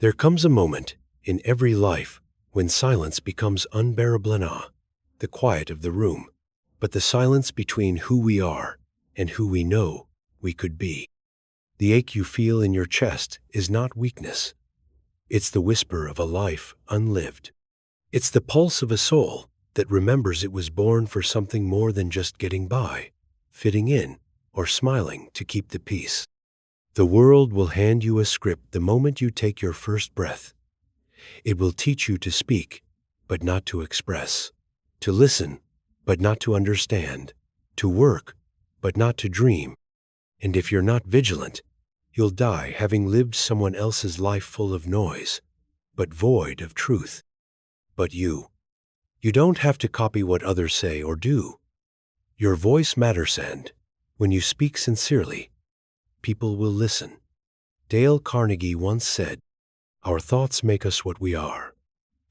There comes a moment in every life when silence becomes unbearable, not the quiet of the room, but the silence between who we are and who we know we could be. The ache you feel in your chest is not weakness. It's the whisper of a life unlived. It's the pulse of a soul that remembers it was born for something more than just getting by, fitting in, or smiling to keep the peace. The world will hand you a script the moment you take your first breath. It will teach you to speak, but not to express, to listen, but not to understand, to work, but not to dream. And if you're not vigilant, you'll die having lived someone else's life full of noise, but void of truth. But you don't have to copy what others say or do. Your voice matters, and when you speak sincerely, people will listen. Dale Carnegie once said, "Our thoughts make us what we are."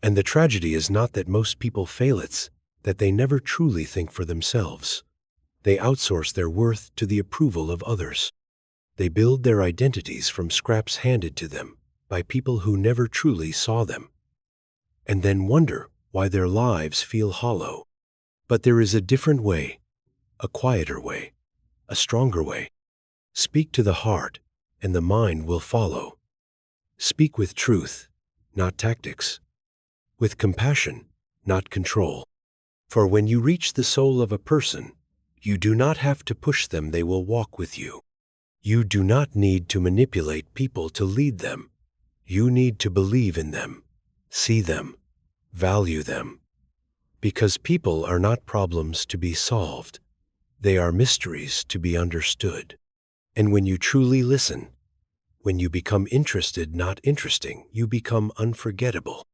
And the tragedy is not that most people fail, it's that they never truly think for themselves. They outsource their worth to the approval of others. They build their identities from scraps handed to them by people who never truly saw them, and then wonder why their lives feel hollow. But there is a different way, a quieter way, a stronger way. Speak to the heart, and the mind will follow. Speak with truth, not tactics. With compassion, not control. For when you reach the soul of a person, you do not have to push them, they will walk with you. You do not need to manipulate people to lead them. You need to believe in them, see them, value them. Because people are not problems to be solved. They are mysteries to be understood. And when you truly listen, when you become interested, not interesting, you become unforgettable.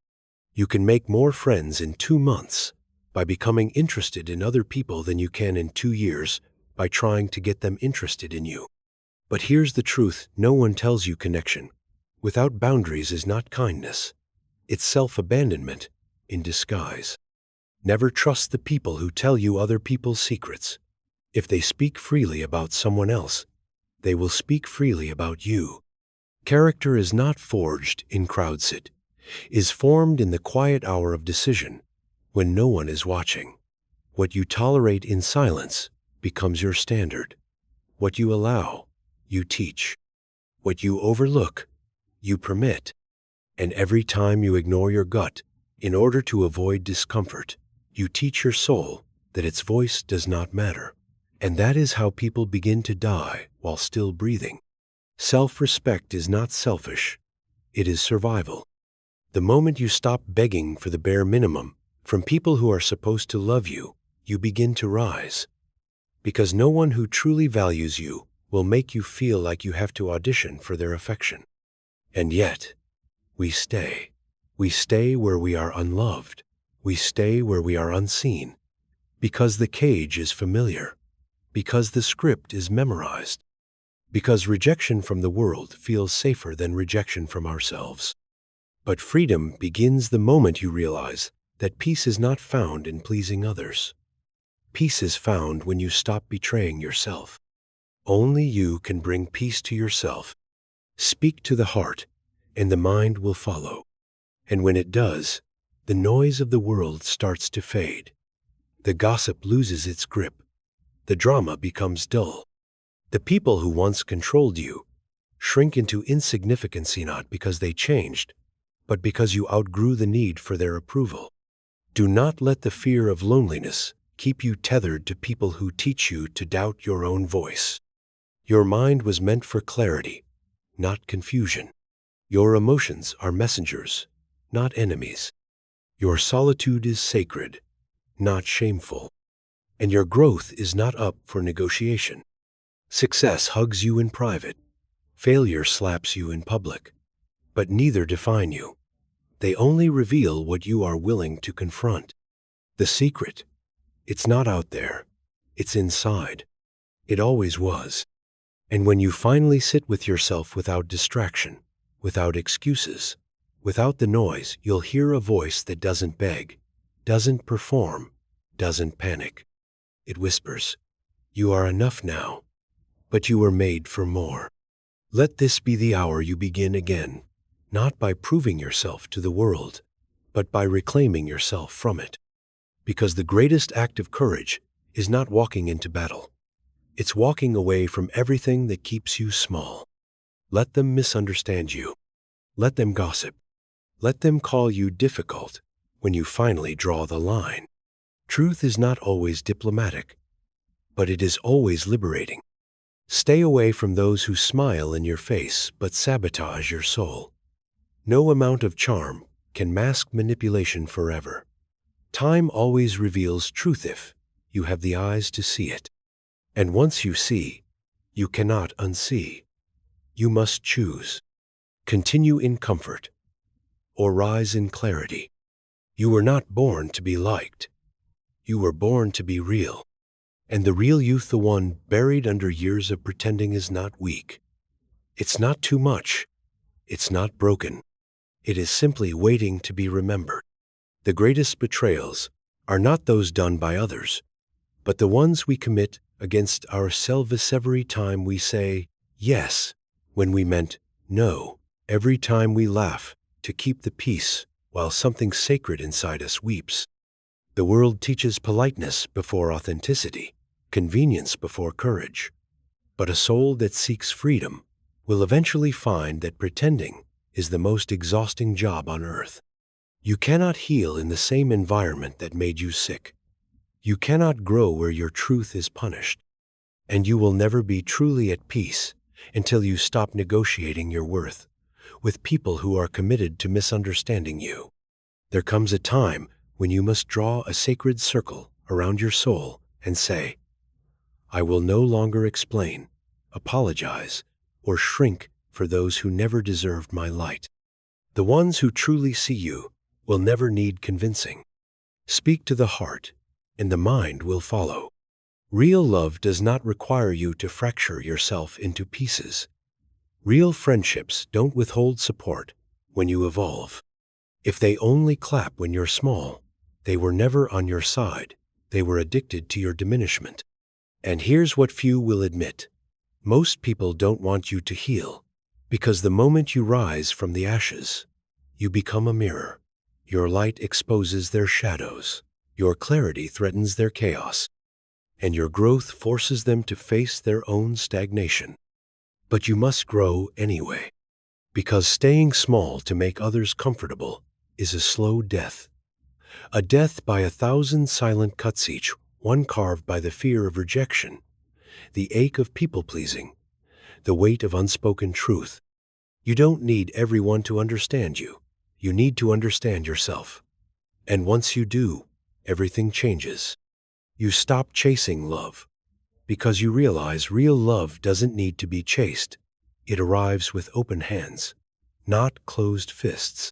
You can make more friends in 2 months by becoming interested in other people than you can in 2 years by trying to get them interested in you. But here's the truth no one tells you: connection without boundaries is not kindness. It's self-abandonment in disguise. Never trust the people who tell you other people's secrets. If they speak freely about someone else, they will speak freely about you. Character is not forged in crowds, it is formed in the quiet hour of decision when no one is watching. What you tolerate in silence becomes your standard. What you allow, you teach. What you overlook, you permit. And every time you ignore your gut in order to avoid discomfort, you teach your soul that its voice does not matter. And that is how people begin to die while still breathing. Self-respect is not selfish, it is survival. The moment you stop begging for the bare minimum from people who are supposed to love you, you begin to rise. Because no one who truly values you will make you feel like you have to audition for their affection. And yet, we stay. We stay where we are unloved. We stay where we are unseen. Because the cage is familiar. Because the script is memorized. Because rejection from the world feels safer than rejection from ourselves. But freedom begins the moment you realize that peace is not found in pleasing others. Peace is found when you stop betraying yourself. Only you can bring peace to yourself. Speak to the heart, and the mind will follow. And when it does, the noise of the world starts to fade. The gossip loses its grip. The drama becomes dull. The people who once controlled you shrink into insignificancy, not because they changed, but because you outgrew the need for their approval. Do not let the fear of loneliness keep you tethered to people who teach you to doubt your own voice. Your mind was meant for clarity, not confusion. Your emotions are messengers, not enemies. Your solitude is sacred, not shameful. And your growth is not up for negotiation. Success hugs you in private. Failure slaps you in public. But neither define you. They only reveal what you are willing to confront. The secret, it's not out there. It's inside. It always was. And when you finally sit with yourself without distraction, without excuses, without the noise, you'll hear a voice that doesn't beg, doesn't perform, doesn't panic. It whispers, "You are enough now, but you were made for more." Let this be the hour you begin again. not by proving yourself to the world, but by reclaiming yourself from it. Because the greatest act of courage is not walking into battle. It's walking away from everything that keeps you small. Let them misunderstand you. Let them gossip. Let them call you difficult when you finally draw the line. Truth is not always diplomatic, but it is always liberating. Stay away from those who smile in your face but sabotage your soul. No amount of charm can mask manipulation forever. Time always reveals truth if you have the eyes to see it. And once you see, you cannot unsee. You must choose. Continue in comfort or rise in clarity. You were not born to be liked. You were born to be real. And the real youth, the one buried under years of pretending, is not weak. It's not too much. It's not broken. It is simply waiting to be remembered. The greatest betrayals are not those done by others, but the ones we commit against ourselves every time we say yes when we meant no, every time we laugh to keep the peace while something sacred inside us weeps. The world teaches politeness before authenticity, convenience before courage. But a soul that seeks freedom will eventually find that pretending is the most exhausting job on earth. You cannot heal in the same environment that made you sick. You cannot grow where your truth is punished. And you will never be truly at peace until you stop negotiating your worth with people who are committed to misunderstanding you. There comes a time when you must draw a sacred circle around your soul and say, I will no longer explain, apologize, or shrink for those who never deserved my light. The ones who truly see you will never need convincing. Speak to the heart, and the mind will follow. Real love does not require you to fracture yourself into pieces. Real friendships don't withhold support when you evolve. If they only clap when you're small, they were never on your side. They were addicted to your diminishment. And here's what few will admit. Most people don't want you to heal, because the moment you rise from the ashes, you become a mirror. Your light exposes their shadows. Your clarity threatens their chaos. And your growth forces them to face their own stagnation. But you must grow anyway, because staying small to make others comfortable is a slow death. A death by 1,000 silent cuts, each one carved by the fear of rejection, the ache of people-pleasing, the weight of unspoken truth. You don't need everyone to understand you. You need to understand yourself. And once you do, everything changes. You stop chasing love, because you realize real love doesn't need to be chased. It arrives with open hands, not closed fists.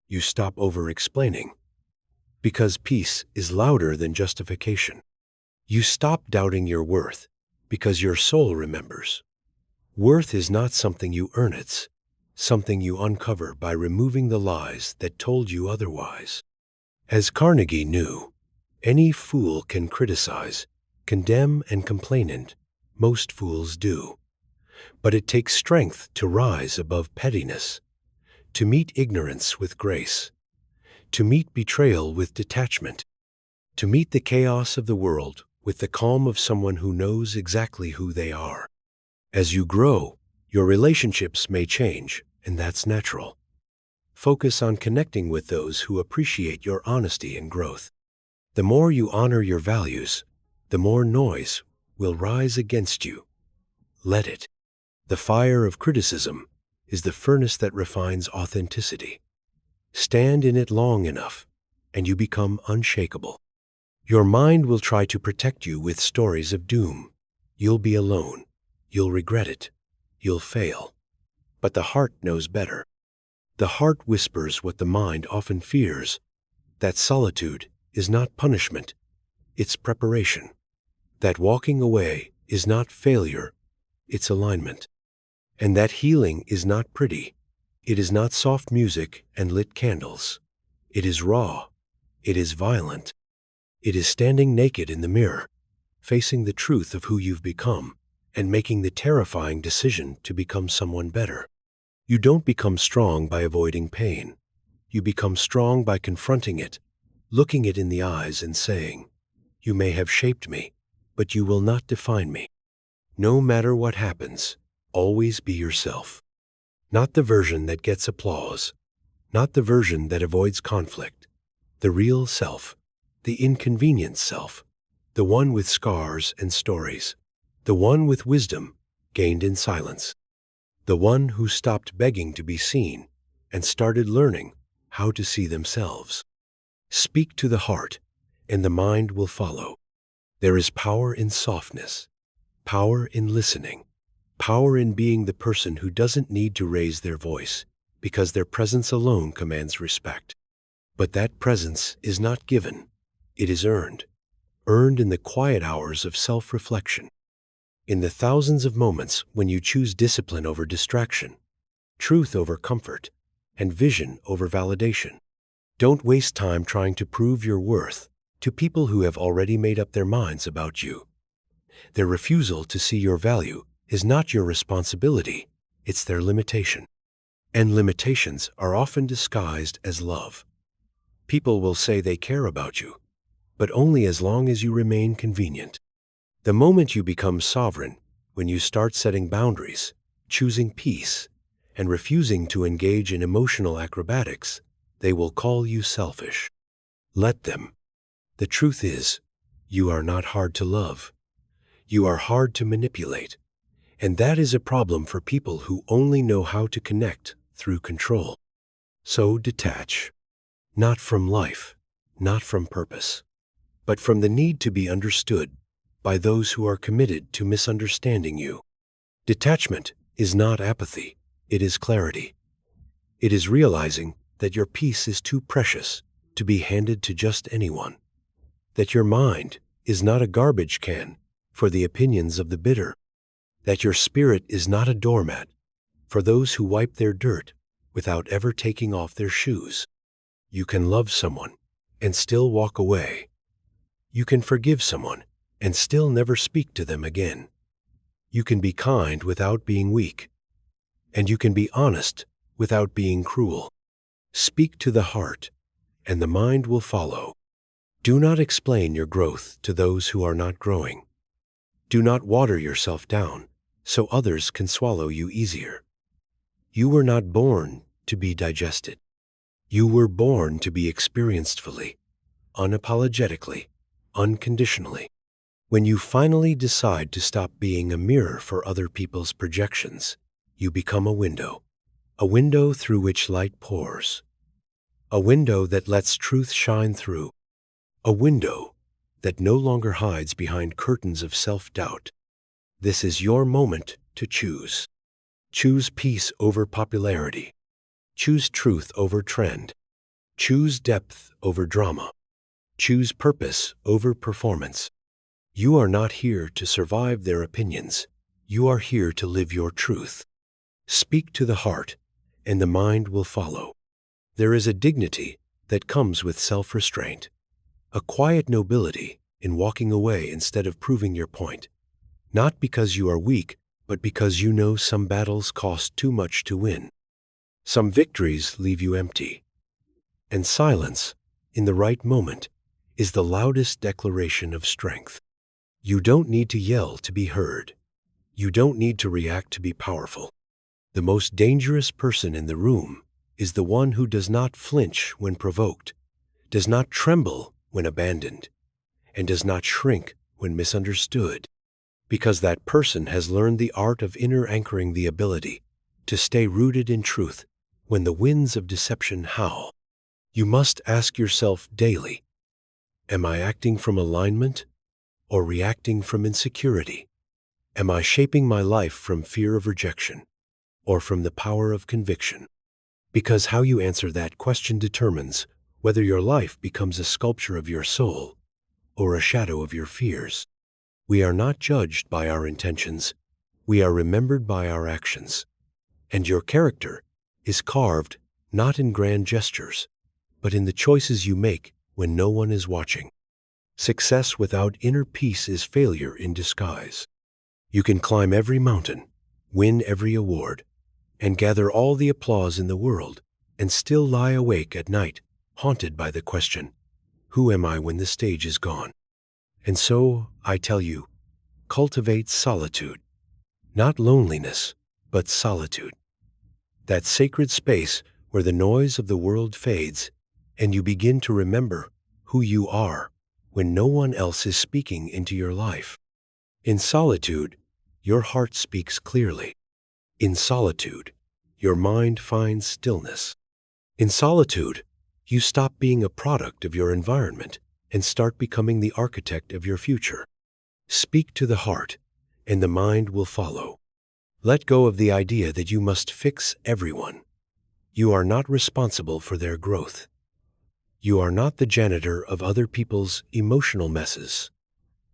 You stop over-explaining, because peace is louder than justification. You stop doubting your worth, because your soul remembers. Worth is not something you earn, it's something you uncover by removing the lies that told you otherwise. As Carnegie knew, any fool can criticize, condemn, and complain, and most fools do. But it takes strength to rise above pettiness, to meet ignorance with grace, to meet betrayal with detachment, to meet the chaos of the world with the calm of someone who knows exactly who they are. As you grow, your relationships may change, and that's natural. Focus on connecting with those who appreciate your honesty and growth. The more you honor your values, the more noise will rise against you. Let it. The fire of criticism is the furnace that refines authenticity. Stand in it long enough, and you become unshakable. Your mind will try to protect you with stories of doom. You'll be alone. You'll regret it. You'll fail. But the heart knows better. The heart whispers what the mind often fears, that solitude is not punishment, it's preparation. That walking away is not failure, it's alignment. And that healing is not pretty. It is not soft music and lit candles. It is raw. It is violent. It is standing naked in the mirror, facing the truth of who you've become, and making the terrifying decision to become someone better. You don't become strong by avoiding pain. You become strong by confronting it, looking it in the eyes and saying, "You may have shaped me, but you will not define me." No matter what happens, always be yourself. Not the version that gets applause, not the version that avoids conflict. The real self, the inconvenient self, the one with scars and stories, the one with wisdom gained in silence, the one who stopped begging to be seen and started learning how to see themselves. Speak to the heart, and the mind will follow. There is power in softness, power in listening, power in being the person who doesn't need to raise their voice because their presence alone commands respect. But that presence is not given, it is earned in the quiet hours of self-reflection, in the thousands of moments when you choose discipline over distraction, truth over comfort, and vision over validation. Don't waste time trying to prove your worth to people who have already made up their minds about you. Their refusal to see your value is not your responsibility, it's their limitation. And limitations are often disguised as love. People will say they care about you, but only as long as you remain convenient. The moment you become sovereign, when you start setting boundaries, choosing peace, and refusing to engage in emotional acrobatics, they will call you selfish. Let them. The truth is, you are not hard to love. You are hard to manipulate. And that is a problem for people who only know how to connect through control. So detach. Not from life, not from purpose, but from the need to be understood by those who are committed to misunderstanding you. Detachment is not apathy, it is clarity. It is realizing that your peace is too precious to be handed to just anyone, that your mind is not a garbage can for the opinions of the bitter, that your spirit is not a doormat for those who wipe their dirt without ever taking off their shoes. You can love someone and still walk away. You can forgive someone and still never speak to them again. You can be kind without being weak, and you can be honest without being cruel. Speak to the heart, and the mind will follow. Do not explain your growth to those who are not growing. Do not water yourself down so others can swallow you easier. You were not born to be digested. You were born to be experienced fully, unapologetically, unconditionally. When you finally decide to stop being a mirror for other people's projections, you become a window through which light pours, a window that lets truth shine through, a window that no longer hides behind curtains of self-doubt. This is your moment to choose. Choose peace over popularity. Choose truth over trend. Choose depth over drama. Choose purpose over performance. You are not here to survive their opinions. You are here to live your truth. Speak to the heart, and the mind will follow. There is a dignity that comes with self-restraint, a quiet nobility in walking away instead of proving your point, not because you are weak, but because you know some battles cost too much to win. Some victories leave you empty. And silence, in the right moment, is the loudest declaration of strength. You don't need to yell to be heard. You don't need to react to be powerful. The most dangerous person in the room is the one who does not flinch when provoked, does not tremble when abandoned, and does not shrink when misunderstood, because that person has learned the art of inner anchoring, the ability to stay rooted in truth when the winds of deception howl. You must ask yourself daily, am I acting from alignment or reacting from insecurity? Am I shaping my life from fear of rejection or from the power of conviction? Because how you answer that question determines whether your life becomes a sculpture of your soul or a shadow of your fears. We are not judged by our intentions. We are remembered by our actions. And your character is carved not in grand gestures, but in the choices you make when no one is watching. Success without inner peace is failure in disguise. You can climb every mountain, win every award, and gather all the applause in the world, and still lie awake at night, haunted by the question, who am I when the stage is gone? And so, I tell you, cultivate solitude. Not loneliness, but solitude. That sacred space where the noise of the world fades, and you begin to remember who you are when no one else is speaking into your life. In solitude, your heart speaks clearly. In solitude, your mind finds stillness. In solitude, you stop being a product of your environment and start becoming the architect of your future. Speak to the heart, and the mind will follow. Let go of the idea that you must fix everyone. You are not responsible for their growth. You are not the janitor of other people's emotional messes.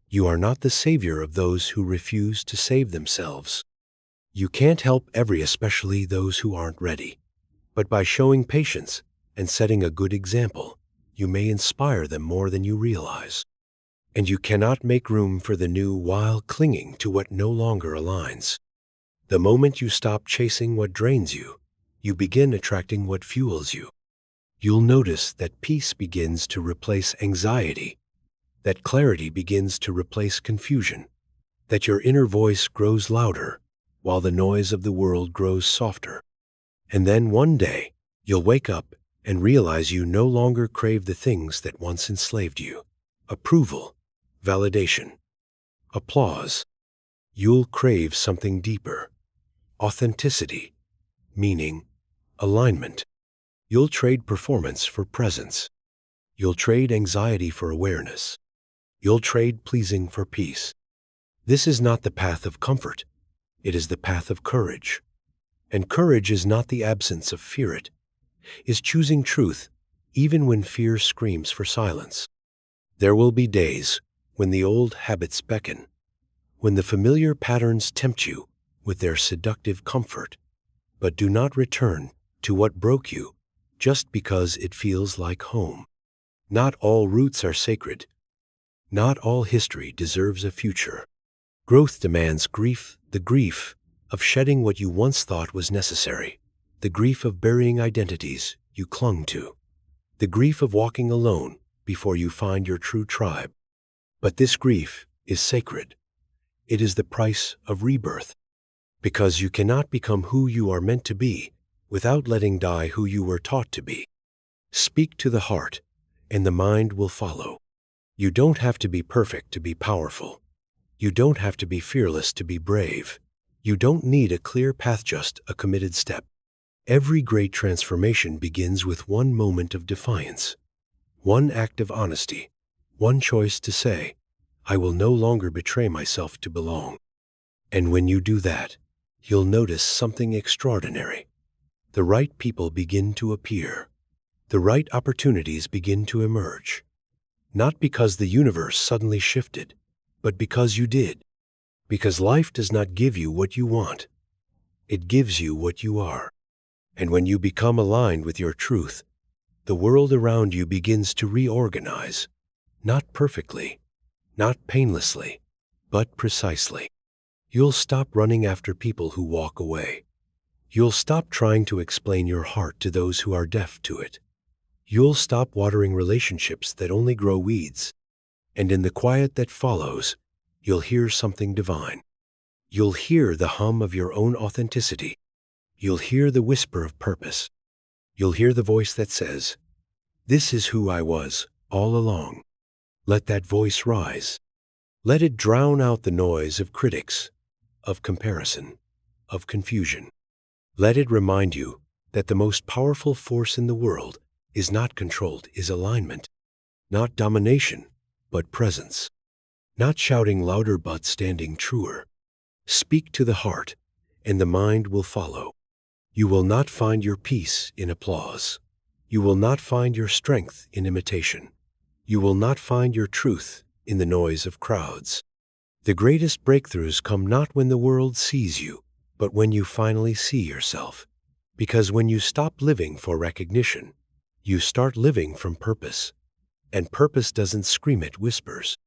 You are not the savior of those who refuse to save themselves. You can't help especially those who aren't ready. But by showing patience and setting a good example, you may inspire them more than you realize. And you cannot make room for the new while clinging to what no longer aligns. The moment you stop chasing what drains you, you begin attracting what fuels you. You'll notice that peace begins to replace anxiety, that clarity begins to replace confusion, that your inner voice grows louder while the noise of the world grows softer. And then one day, you'll wake up and realize you no longer crave the things that once enslaved you. Approval, validation, applause. You'll crave something deeper. Authenticity, meaning, alignment. You'll trade performance for presence. You'll trade anxiety for awareness. You'll trade pleasing for peace. This is not the path of comfort. It is the path of courage. And courage is not the absence of fear. It is choosing truth even when fear screams for silence. There will be days when the old habits beckon, when the familiar patterns tempt you with their seductive comfort. But do not return to what broke you just because it feels like home. Not all roots are sacred. Not all history deserves a future. Growth demands grief, the grief of shedding what you once thought was necessary, the grief of burying identities you clung to, the grief of walking alone before you find your true tribe. But this grief is sacred. It is the price of rebirth, because you cannot become who you are meant to be without letting die who you were taught to be. Speak to the heart, and the mind will follow. You don't have to be perfect to be powerful. You don't have to be fearless to be brave. You don't need a clear path, just a committed step. Every great transformation begins with one moment of defiance, one act of honesty, one choice to say, I will no longer betray myself to belong. And when you do that, you'll notice something extraordinary. The right people begin to appear. The right opportunities begin to emerge. Not because the universe suddenly shifted, but because you did. Because life does not give you what you want. It gives you what you are. And when you become aligned with your truth, the world around you begins to reorganize. Not perfectly, not painlessly, but precisely. You'll stop running after people who walk away. You'll stop trying to explain your heart to those who are deaf to it. You'll stop watering relationships that only grow weeds. And in the quiet that follows, you'll hear something divine. You'll hear the hum of your own authenticity. You'll hear the whisper of purpose. You'll hear the voice that says, this is who I was all along. Let that voice rise. Let it drown out the noise of critics, of comparison, of confusion. Let it remind you that the most powerful force in the world is not controlled, is alignment. Not domination, but presence. Not shouting louder, but standing truer. Speak to the heart, and the mind will follow. You will not find your peace in applause. You will not find your strength in imitation. You will not find your truth in the noise of crowds. The greatest breakthroughs come not when the world sees you, but when you finally see yourself. Because when you stop living for recognition, you start living from purpose. And purpose doesn't scream, it whispers.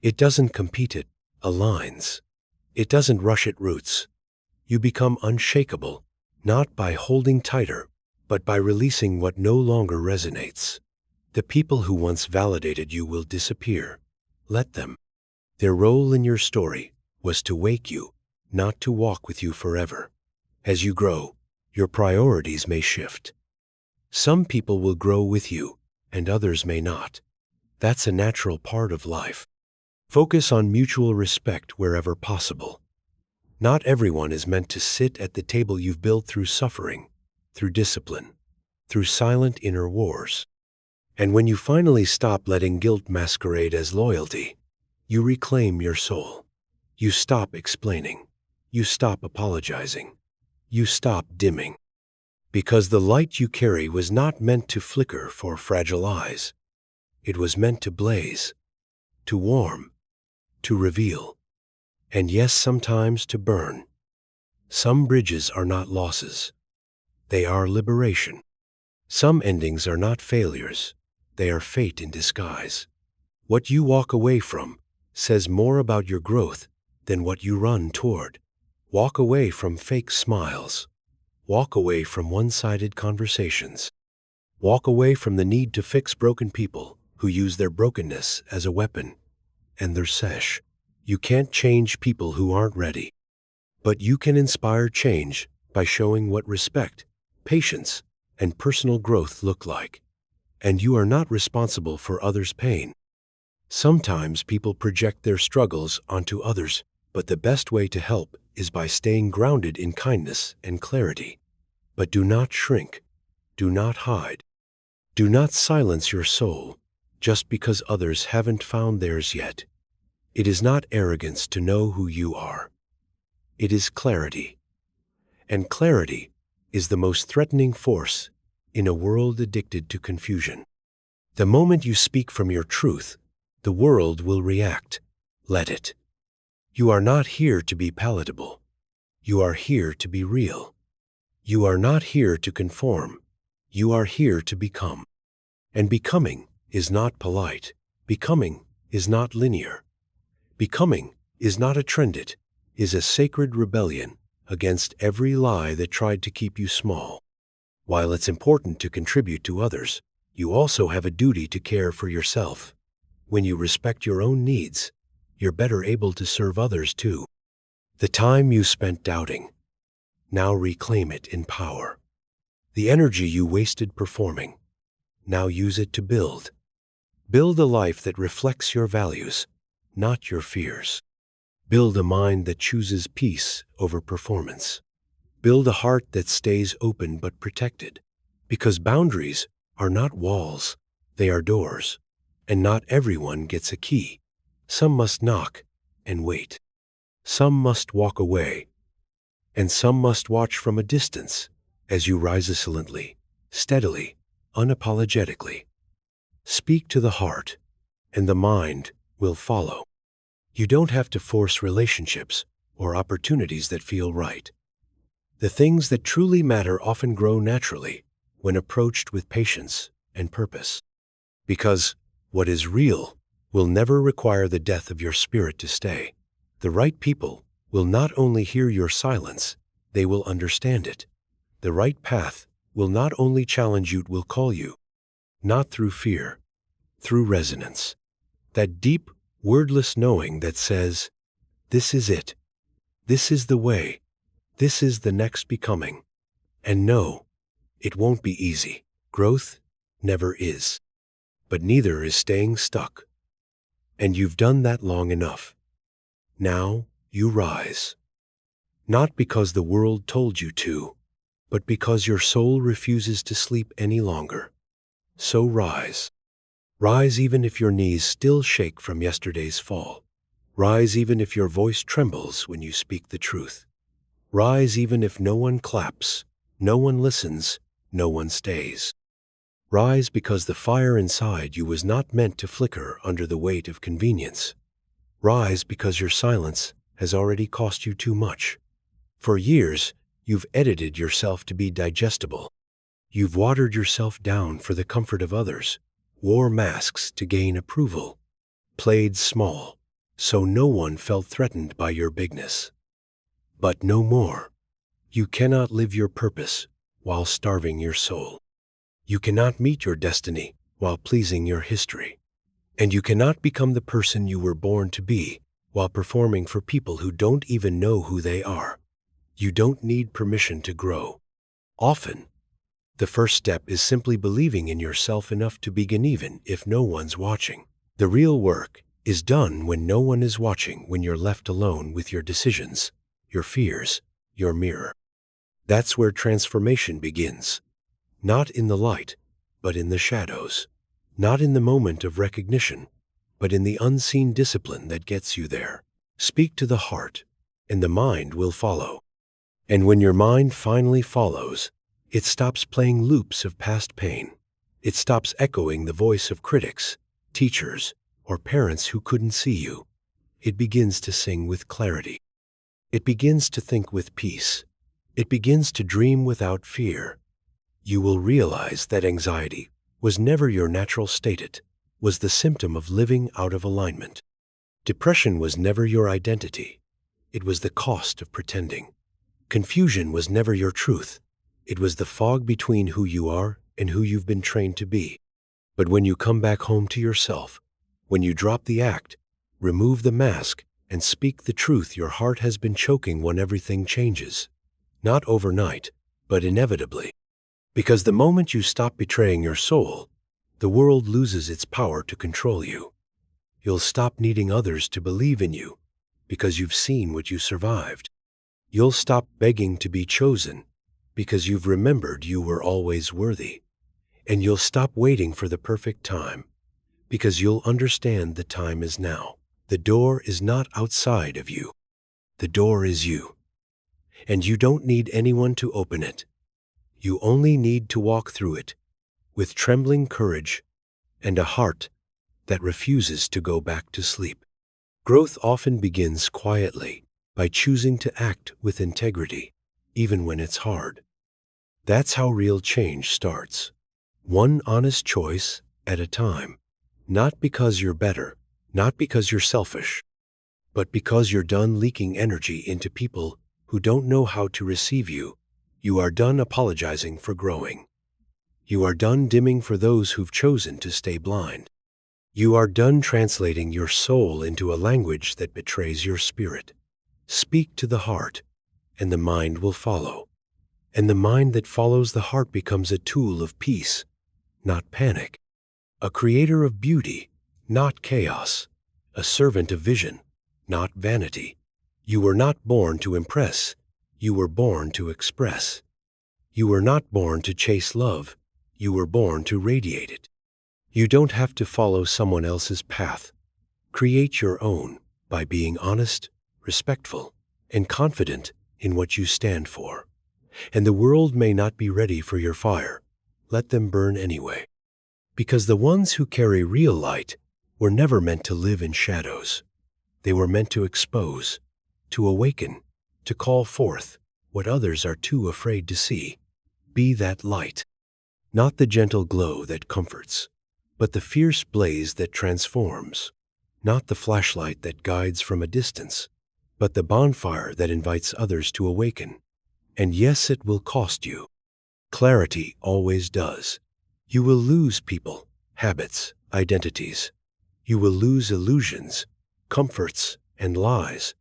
It doesn't compete, it aligns. It doesn't rush, it roots. You become unshakable, not by holding tighter, but by releasing what no longer resonates. The people who once validated you will disappear. Let them. Their role in your story was to wake you, not to walk with you forever. As you grow, your priorities may shift. Some people will grow with you, and others may not. That's a natural part of life. Focus on mutual respect wherever possible. Not everyone is meant to sit at the table you've built through suffering, through discipline, through silent inner wars. And when you finally stop letting guilt masquerade as loyalty, you reclaim your soul. You stop explaining. You stop apologizing. You stop dimming. Because the light you carry was not meant to flicker for fragile eyes. It was meant to blaze, to warm, to reveal, and yes, sometimes to burn. Some bridges are not losses. They are liberation. Some endings are not failures. They are fate in disguise. What you walk away from says more about your growth than what you run toward. Walk away from fake smiles. Walk away from one-sided conversations. Walk away from the need to fix broken people who use their brokenness as a weapon. And their sesh. You can't change people who aren't ready. But you can inspire change by showing what respect, patience, and personal growth look like. And you are not responsible for others' pain. Sometimes people project their struggles onto others, but the best way to help is by staying grounded in kindness and clarity. But do not shrink. Do not hide. Do not silence your soul just because others haven't found theirs yet. It is not arrogance to know who you are. It is clarity. And clarity is the most threatening force in a world addicted to confusion. The moment you speak from your truth, the world will react. Let it. You are not here to be palatable. You are here to be real. You are not here to conform. You are here to become. And becoming is not polite. Becoming is not linear. Becoming is not a trend. It is a sacred rebellion against every lie that tried to keep you small. While it's important to contribute to others, you also have a duty to care for yourself. When you respect your own needs, you're better able to serve others too. The time you spent doubting, now reclaim it in power. The energy you wasted performing, now use it to build. Build a life that reflects your values, not your fears. Build a mind that chooses peace over performance. Build a heart that stays open but protected, because boundaries are not walls, they are doors. And not everyone gets a key. Some must knock and wait. Some must walk away. And some must watch from a distance as you rise silently, steadily, unapologetically. Speak to the heart, and the mind will follow. You don't have to force relationships or opportunities that feel right. The things that truly matter often grow naturally when approached with patience and purpose. Because what is real will never require the death of your spirit to stay. The right people will not only hear your silence, they will understand it. The right path will not only challenge you, it will call you. Not through fear, through resonance. That deep, wordless knowing that says, this is it. This is the way. This is the next becoming. And no, it won't be easy. Growth never is. But neither is staying stuck. And you've done that long enough. Now you rise. Not because the world told you to, but because your soul refuses to sleep any longer. So rise. Rise even if your knees still shake from yesterday's fall. Rise even if your voice trembles when you speak the truth. Rise even if no one claps, no one listens, no one stays. Rise because the fire inside you was not meant to flicker under the weight of convenience. Rise because your silence has already cost you too much. For years, you've edited yourself to be digestible. You've watered yourself down for the comfort of others, wore masks to gain approval, played small, so no one felt threatened by your bigness. But no more. You cannot live your purpose while starving your soul. You cannot meet your destiny while pleasing your history. And you cannot become the person you were born to be while performing for people who don't even know who they are. You don't need permission to grow. Often, the first step is simply believing in yourself enough to begin even if no one's watching. The real work is done when no one is watching, when you're left alone with your decisions, your fears, your mirror. That's where transformation begins. Not in the light, but in the shadows. Not in the moment of recognition, but in the unseen discipline that gets you there. Speak to the heart, and the mind will follow. And when your mind finally follows, it stops playing loops of past pain. It stops echoing the voice of critics, teachers, or parents who couldn't see you. It begins to sing with clarity. It begins to think with peace. It begins to dream without fear. You will realize that anxiety was never your natural state. It was the symptom of living out of alignment. Depression was never your identity. It was the cost of pretending. Confusion was never your truth. It was the fog between who you are and who you've been trained to be. But when you come back home to yourself, when you drop the act, remove the mask, and speak the truth your heart has been choking, when everything changes. Not overnight, but inevitably. Because the moment you stop betraying your soul, the world loses its power to control you. You'll stop needing others to believe in you because you've seen what you survived. You'll stop begging to be chosen because you've remembered you were always worthy. And you'll stop waiting for the perfect time because you'll understand the time is now. The door is not outside of you. The door is you. And you don't need anyone to open it. You only need to walk through it with trembling courage and a heart that refuses to go back to sleep. Growth often begins quietly by choosing to act with integrity, even when it's hard. That's how real change starts. One honest choice at a time. Not because you're better, not because you're selfish, but because you're done leaking energy into people who don't know how to receive you. You are done apologizing for growing. You are done dimming for those who've chosen to stay blind. You are done translating your soul into a language that betrays your spirit. Speak to the heart, and the mind will follow. And the mind that follows the heart becomes a tool of peace, not panic. A creator of beauty, not chaos. A servant of vision, not vanity. You were not born to impress. You were born to express. You were not born to chase love. You were born to radiate it. You don't have to follow someone else's path. Create your own by being honest, respectful, and confident in what you stand for. And the world may not be ready for your fire. Let them burn anyway. Because the ones who carry real light were never meant to live in shadows. They were meant to expose, to awaken, to call forth what others are too afraid to see. Be that light. Not the gentle glow that comforts, but the fierce blaze that transforms. Not the flashlight that guides from a distance, but the bonfire that invites others to awaken. And yes, it will cost you. Clarity always does. You will lose people, habits, identities. You will lose illusions, comforts, and lies.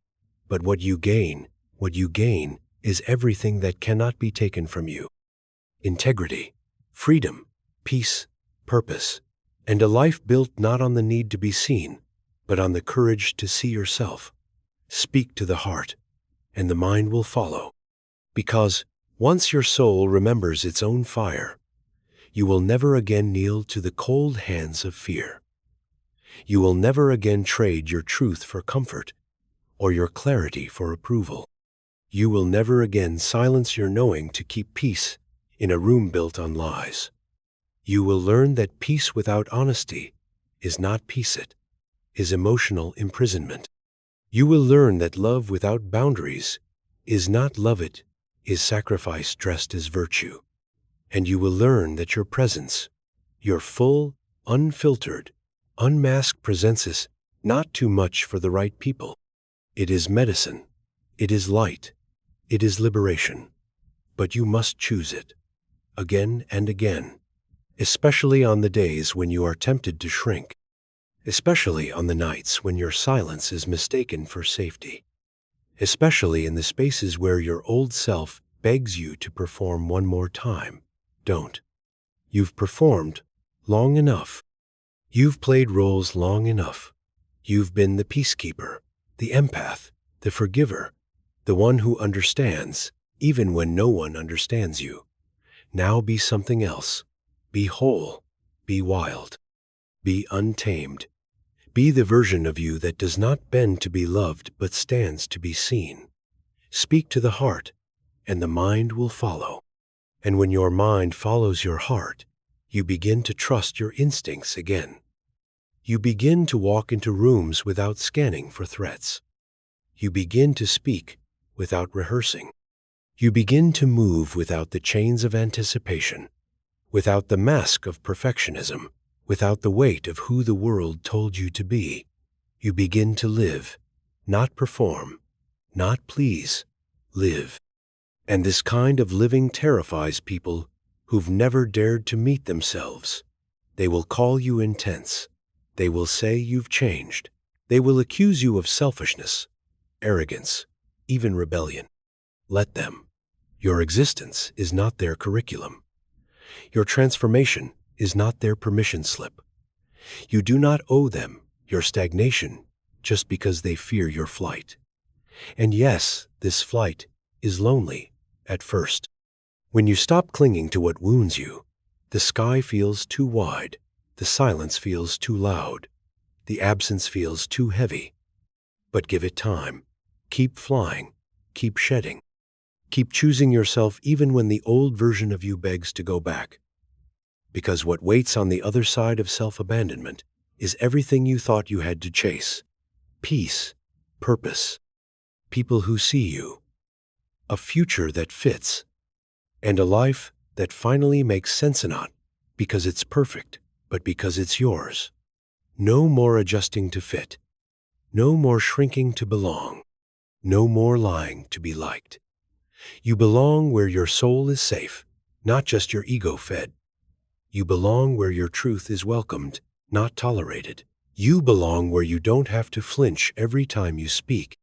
But what you gain is everything that cannot be taken from you. Integrity, freedom, peace, purpose, and a life built not on the need to be seen, but on the courage to see yourself. Speak to the heart, and the mind will follow. Because once your soul remembers its own fire, you will never again kneel to the cold hands of fear. You will never again trade your truth for comfort or your clarity for approval. You will never again silence your knowing to keep peace in a room built on lies. You will learn that peace without honesty is not peace, it is emotional imprisonment. You will learn that love without boundaries is not love, it is sacrifice dressed as virtue. And you will learn that your presence, your full, unfiltered, unmasked presence is not too much for the right people. It is medicine. It is light. It is liberation. but you must choose it, again and again, especially on the days when you are tempted to shrink, especially on the nights when your silence is mistaken for safety, especially in the spaces where your old self begs you to perform one more time. Don't. You've performed long enough. You've played roles long enough. You've been the peacekeeper, the empath, the forgiver, the one who understands, even when no one understands you. Now be something else. Be whole. Be wild. Be untamed. Be the version of you that does not bend to be loved but stands to be seen. Speak to the heart, and the mind will follow. And when your mind follows your heart, you begin to trust your instincts again. You begin to walk into rooms without scanning for threats. You begin to speak without rehearsing. You begin to move without the chains of anticipation, without the mask of perfectionism, without the weight of who the world told you to be. You begin to live, not perform, not please, live. And this kind of living terrifies people who've never dared to meet themselves. They will call you intense. They will say you've changed. They will accuse you of selfishness, arrogance, even rebellion. Let them. Your existence is not their curriculum. Your transformation is not their permission slip. You do not owe them your stagnation just because they fear your flight. And yes, this flight is lonely at first. When you stop clinging to what wounds you, the sky feels too wide, the silence feels too loud, the absence feels too heavy. But give it time. Keep flying. Keep shedding. Keep choosing yourself even when the old version of you begs to go back. Because what waits on the other side of self-abandonment is everything you thought you had to chase. Peace, purpose, people who see you, a future that fits, and a life that finally makes sense, not because it's perfect, but because it's yours. No more adjusting to fit. No more shrinking to belong. No more lying to be liked. You belong where your soul is safe, not just your ego fed. You belong where your truth is welcomed, not tolerated. You belong where you don't have to flinch every time you speak.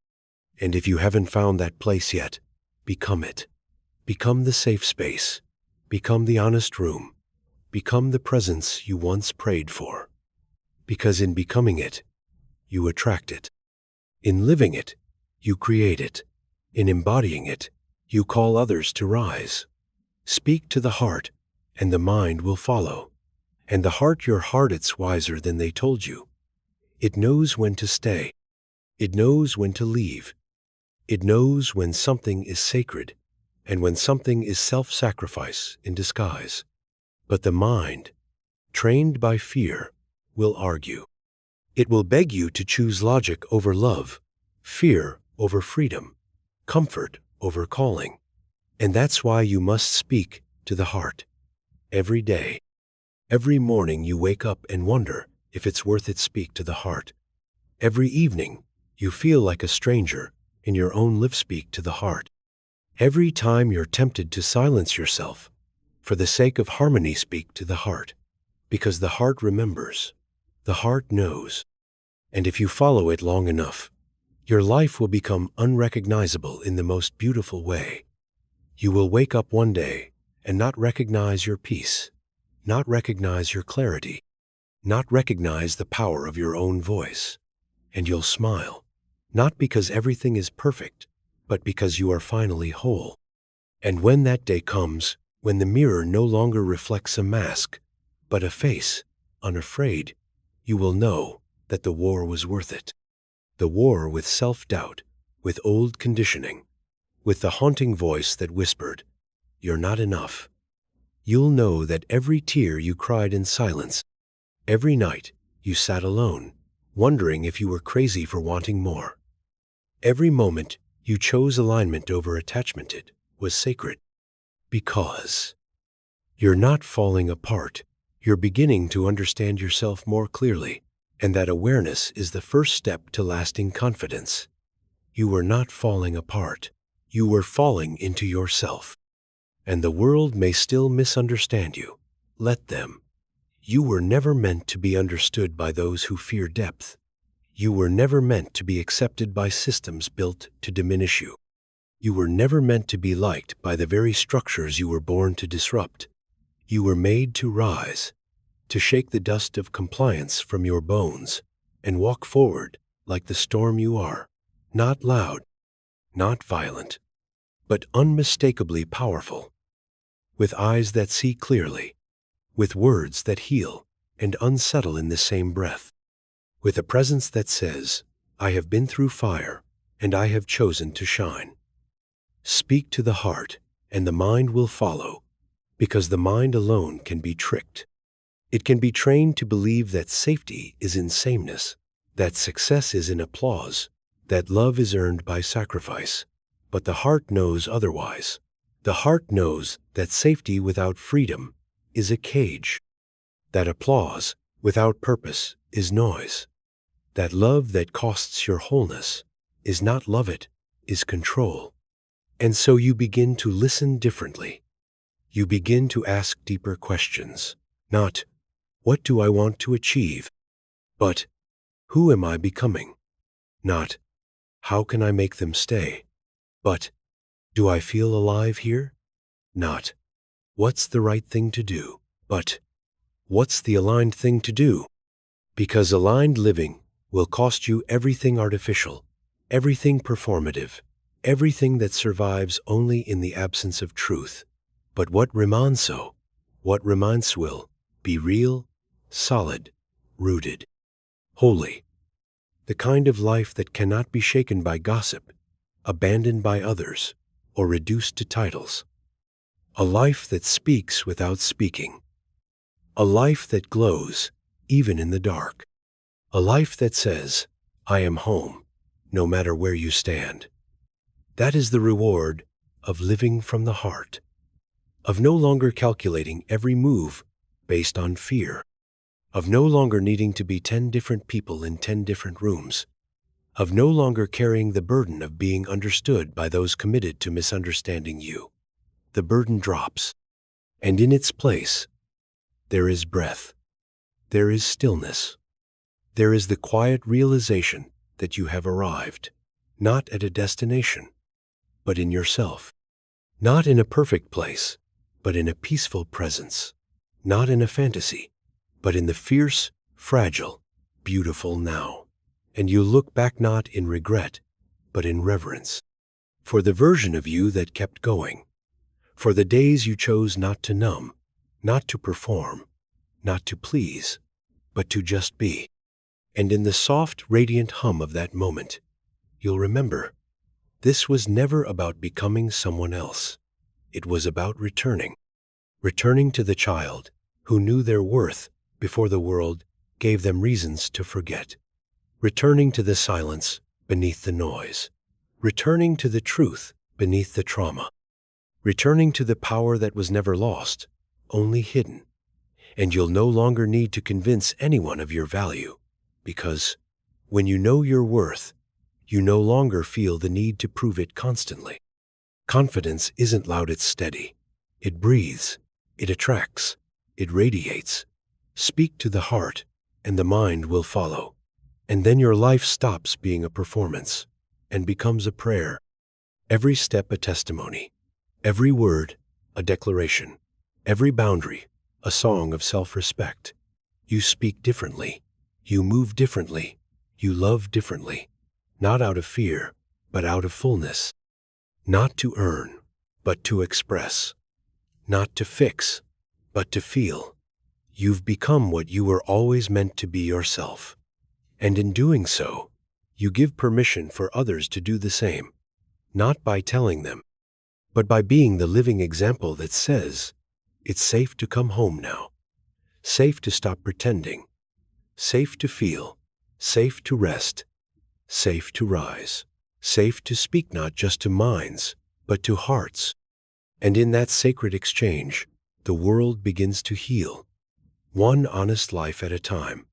And if you haven't found that place yet, become it. Become the safe space. Become the honest room. Become the presence you once prayed for. Because in becoming it, you attract it. In living it, you create it. In embodying it, you call others to rise. Speak to the heart, and the mind will follow. And the heart, your heart, it's wiser than they told you. It knows when to stay. It knows when to leave. It knows when something is sacred and when something is self-sacrifice in disguise. But the mind, trained by fear, will argue. It will beg you to choose logic over love, fear over freedom, comfort over calling. And that's why you must speak to the heart. Every day, every morning you wake up and wonder if it's worth it. Speak to the heart. Every evening you feel like a stranger in your own life. Speak to the heart. Every time you're tempted to silence yourself, for the sake of harmony, speak to the heart. Because the heart remembers. The heart knows. And if you follow it long enough, your life will become unrecognizable in the most beautiful way. You will wake up one day and not recognize your peace, not recognize your clarity, not recognize the power of your own voice. And you'll smile, not because everything is perfect, but because you are finally whole. And when that day comes, when the mirror no longer reflects a mask, but a face, unafraid, you will know that the war was worth it. The war with self-doubt, with old conditioning, with the haunting voice that whispered, "You're not enough." You'll know that every tear you cried in silence, every night you sat alone, wondering if you were crazy for wanting more, every moment you chose alignment over attachment, it was sacred. Because you're not falling apart. You're beginning to understand yourself more clearly, and that awareness is the first step to lasting confidence. You were not falling apart. You were falling into yourself. And the world may still misunderstand you. Let them. You were never meant to be understood by those who fear depth. You were never meant to be accepted by systems built to diminish you. You were never meant to be liked by the very structures you were born to disrupt. You were made to rise, to shake the dust of compliance from your bones, and walk forward like the storm you are, not loud, not violent, but unmistakably powerful, with eyes that see clearly, with words that heal and unsettle in the same breath, with a presence that says, I have been through fire, and I have chosen to shine. Speak to the heart, and the mind will follow, because the mind alone can be tricked. It can be trained to believe that safety is in sameness, that success is in applause, that love is earned by sacrifice. But the heart knows otherwise. The heart knows that safety without freedom is a cage, that applause without purpose is noise, that love that costs your wholeness is not love, it is control. And so you begin to listen differently. You begin to ask deeper questions, not, what do I want to achieve? But, who am I becoming? Not, how can I make them stay? But, do I feel alive here? Not, what's the right thing to do? But, what's the aligned thing to do? Because aligned living will cost you everything artificial, everything performative, everything that survives only in the absence of truth. But what remains will be real, solid, rooted, holy. The kind of life that cannot be shaken by gossip, abandoned by others, or reduced to titles. A life that speaks without speaking. A life that glows even in the dark. A life that says, I am home, no matter where you stand. That is the reward of living from the heart, of no longer calculating every move based on fear, of no longer needing to be 10 different people in 10 different rooms, of no longer carrying the burden of being understood by those committed to misunderstanding you. The burden drops, and in its place, there is breath, there is stillness, there is the quiet realization that you have arrived, not at a destination, but in yourself, not in a perfect place, but in a peaceful presence, not in a fantasy, but in the fierce, fragile, beautiful now. And you look back not in regret, but in reverence, for the version of you that kept going, for the days you chose not to numb, not to perform, not to please, but to just be. And in the soft, radiant hum of that moment, you'll remember, this was never about becoming someone else. It was about returning to the child who knew their worth before the world gave them reasons to forget, returning to the silence beneath the noise, returning to the truth beneath the trauma, returning to the power that was never lost, only hidden. And you'll no longer need to convince anyone of your value, because when you know your worth, you no longer feel the need to prove it constantly. Confidence isn't loud, it's steady. It breathes, it attracts, it radiates. Speak to the heart, and the mind will follow. And then your life stops being a performance and becomes a prayer. Every step a testimony, every word a declaration, every boundary a song of self-respect. You speak differently, you move differently, you love differently, not out of fear, but out of fullness. Not to earn, but to express. Not to fix, but to feel. You've become what you were always meant to be yourself. And in doing so, you give permission for others to do the same, not by telling them, but by being the living example that says, it's safe to come home now, safe to stop pretending, safe to feel, safe to rest, safe to rise, safe to speak not just to minds, but to hearts. And in that sacred exchange, the world begins to heal, one honest life at a time.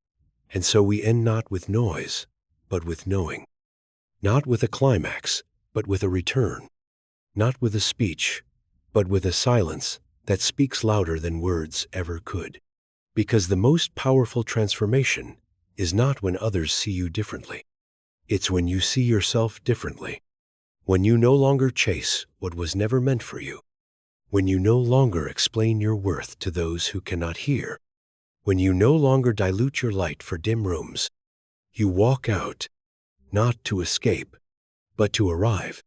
And so we end not with noise, but with knowing, not with a climax, but with a return, not with a speech, but with a silence that speaks louder than words ever could. Because the most powerful transformation is not when others see you differently. It's when you see yourself differently. When you no longer chase what was never meant for you. When you no longer explain your worth to those who cannot hear. When you no longer dilute your light for dim rooms. You walk out, not to escape, but to arrive.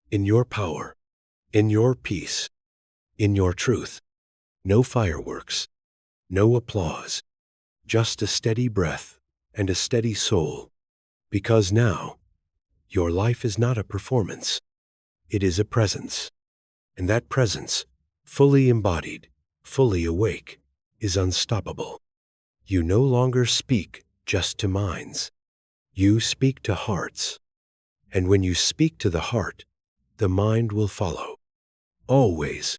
In your power, in your peace, in your truth. No fireworks, no applause, just a steady breath and a steady soul. Because now, your life is not a performance. It is a presence. And that presence, fully embodied, fully awake, is unstoppable. You no longer speak just to minds. You speak to hearts. And when you speak to the heart, the mind will follow. Always.